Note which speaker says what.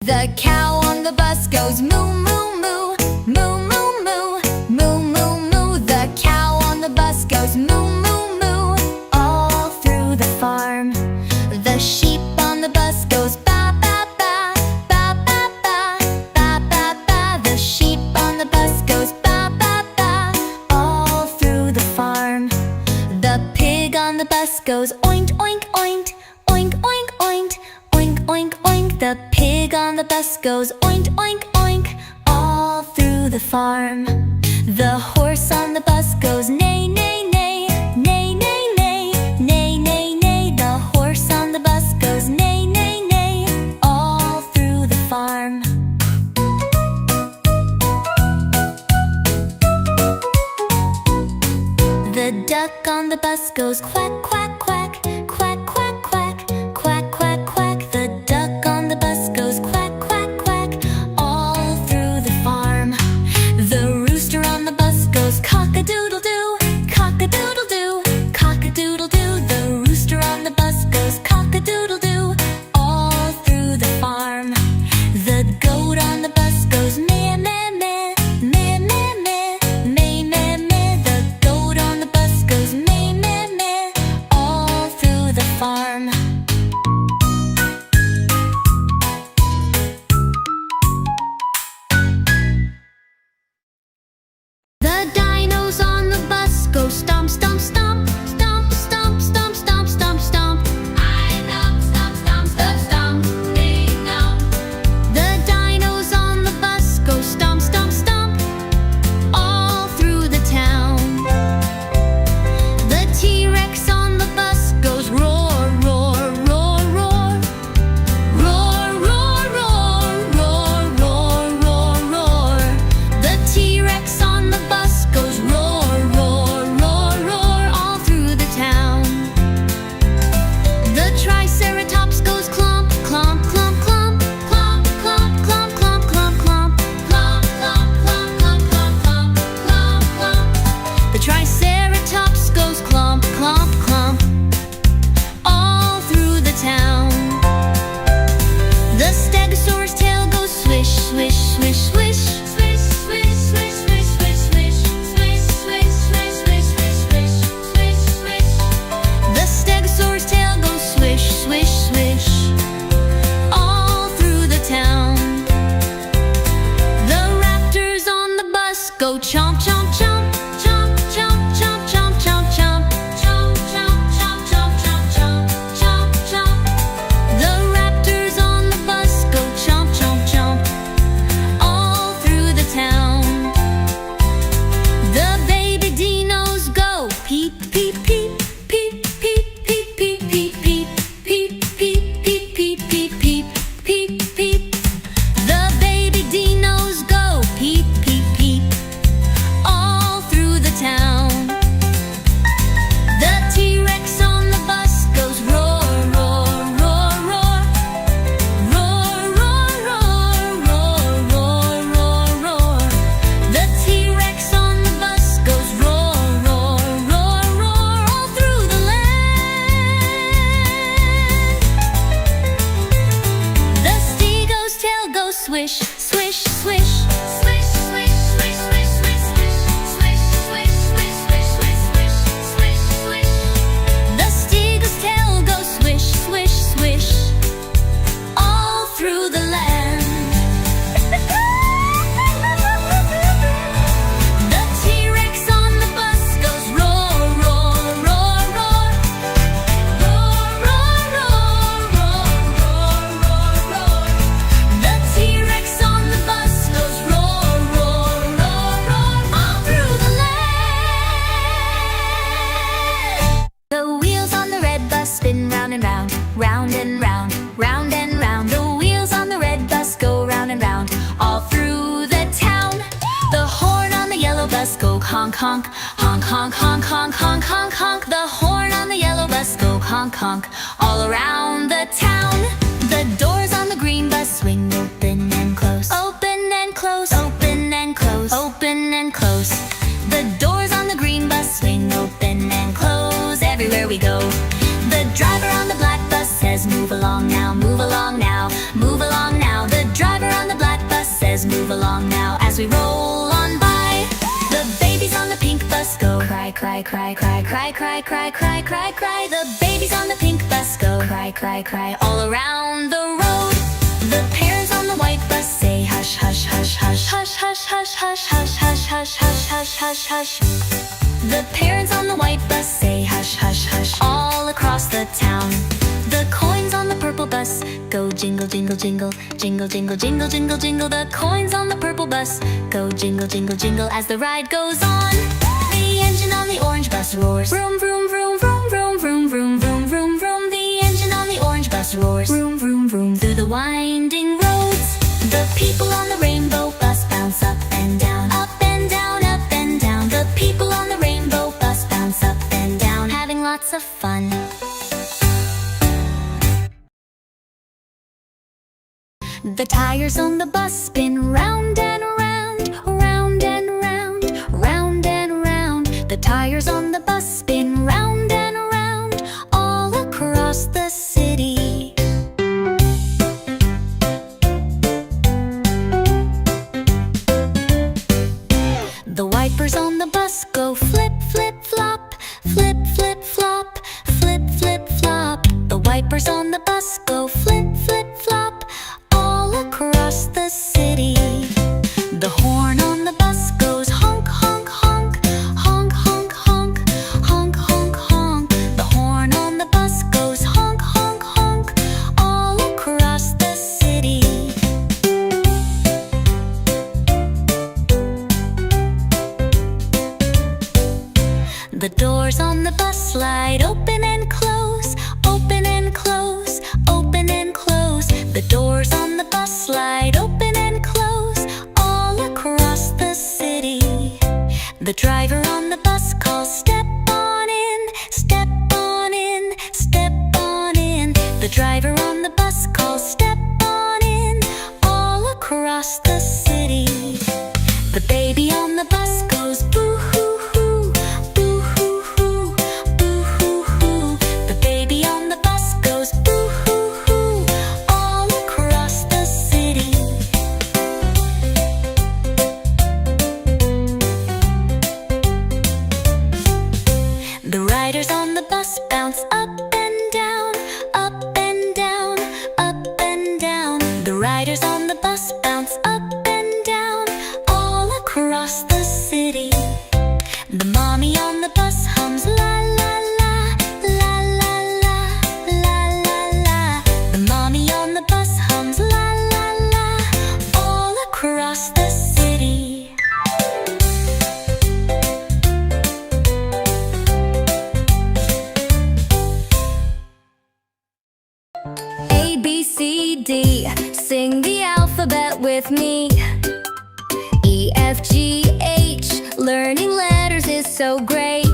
Speaker 1: The cow on the bus goes moo, moo, moo, moo, moo, moo, moo, moo, moo. The cow on the bus goes moo, moo, moo, all through the farm. The sheep on the bus goes ba, ba, ba, ba, ba, ba, ba, ba, ba. The sheep on the bus goes ba, ba, ba, all through the farm. The pig on the bus goes oink, oink, oink, oink, oink, oink, oink, oink, oink. The pig on the bus goes oink, oink, oink, all through the farm. The horse on the bus goes neigh, neigh, neigh, neigh, neigh, neigh, neigh, neigh, neigh. The horse on the bus goes neigh, neigh, neigh, all through the farm. The duck on the bus goes quack, quack, quack, quack, quack, quack, quack, quack, quack. The duck on the bus goes quack, quack, quack, all through the farm. The rooster on the bus goes cock-a-doodle-doo, cock-a-doodle-doo, cock-a-doodle-doo. The rooster on the bus goes cock-a-doodle-doo, all through the farm. The goat on the bus goes meh, meh, meh, meh, meh, meh, meh, meh, meh. The goat on the bus goes meh, meh, meh, all through the farm. The dinos on the bus go stomp, stomp, stomp, stomp, stomp, stomp, stomp, stomp, stomp. I love stomp, stomp, stomp, stomp, ding dong. The dinos on the bus go stomp, stomp, stomp, all through the town. The T-Rex on the bus goes roar, roar, roar, roar, roar, roar, roar, roar, roar, roar, roar. The T-Rex on the bus goes roar, roar, roar, roar, all through the town. The Triceratops goes clomp, clomp, clomp, clomp, clomp, clomp, clomp, clomp, clomp, clomp, clomp, clomp, clomp, clomp, clomp, clomp, clomp, clomp. The Triceratops goes clomp, clomp, clomp, all through the town. The Stegosaurus tail goes swish, swish, swish, swish, swish, swish, swish, swish, swish, swish, swish, swish, swish, swish, swish, swish, swish. The Stegosaurus tail goes swish, swish, swish, all through the town. The raptors on the bus go chomp, chomp, chomp, chomp, chomp, chomp, chomp, chomp, chomp, chomp, chomp, chomp, chomp, chomp, chomp, chomp, chomp. The raptors on the bus go chomp, chomp, chomp, all through the town. The baby dinos go peep, peep, peep, peep, peep, peep, peep, peep, peep, peep, peep, peep, peep, peep, peep, peep, peep. The baby dinos go peep, peep, peep, all through the town. The T-Rex on the bus goes roar, roar, roar, roar, roar, roar, roar, roar, roar, roar, roar. The T-Rex on the bus goes roar, roar, roar, roar, all through the land. The Stego's tail goes swish, swish, swish, swish, swish, swish, swish, swish, swish, swish, swish, swish, swish, swish, swish, swish. The Stego's tail goes swish, swish, swish, all through the land. The T-Rex on the bus goes roar, roar, roar, roar, roar, roar, roar, roar, roar, roar. The T-Rex on the bus goes roar, roar, roar, roar, all through the land. The wheels on the red bus spin round and round, round and round, round and round. The wheels on the red bus go round and round, all through the town. The horn on the yellow bus go honk, honk, honk, honk, honk, honk, honk, honk, honk. The horn on the yellow bus go honk, honk, all around the town. The doors on the green bus swing open and close, open and close, open and close, open and close. The doors on the green bus swing open and close everywhere we go. The driver on the black bus says move along now, move along now, move along now. The toddlers, move along now as we roll on by. The babies on the pink bus go cry, cry, cry, cry, cry, cry, cry, cry, cry, cry. The babies on the pink bus go cry, cry, cry all around the road. The parents on the white bus say hush, hush, hush, hush, hush, hush, hush, hush, hush, hush, hush, hush, hush, hush, hush. The parents on the white bus say hush, hush, hush all across the town. The coins on the purple bus go jingle, jingle, jingle, jingle, jingle, jingle, jingle, jingle. The coins on the purple bus go jingle, jingle, jingle as the ride goes on. The engine on the orange bus roars, vroom, vroom, vroom, vroom, vroom, vroom, vroom, vroom, vroom, vroom. The engine on the orange bus roars, vroom, vroom, vroom, through the winding roads. The people on the rainbow bus bounce up and down, up and down, up and down. The people on the rainbow bus bounce up and down, having lots of fun. The tires on the bus spin round and round, round and round, round and round. The tires on the bus spin round and round all across the city. The wipers on the bus go flip, flip, flop, flip, flip, flop, flip, flip, flop. The wipers on the bus go flip, flip, flop all across the city. The horn on the bus goes honk, honk, honk, honk, honk, honk, honk, honk, honk. The horn on the bus goes honk, honk, honk all across the city. The doors on the bus slide open and close, open and close, open and close. The doors on the bus slide open and close all across the city. The driver on the bus calls, step on in, step on in, step on in. The driver on the bus calls, step on in, all across the city. The baby on the bus goes boo hoo hoo, boo hoo hoo, boo hoo hoo. The baby on the bus goes boo hoo hoo all across the city. The riders on the bus bounce up and down, up and down, up and down. The riders on the bus bounce up and down all across the city. The mommy on the bus hums la la la, la la la, la la la. The mommy on the bus hums la la la all across the city. A, B, C, D, sing the alphabet with me. E, F, G, H, learning letters is so great.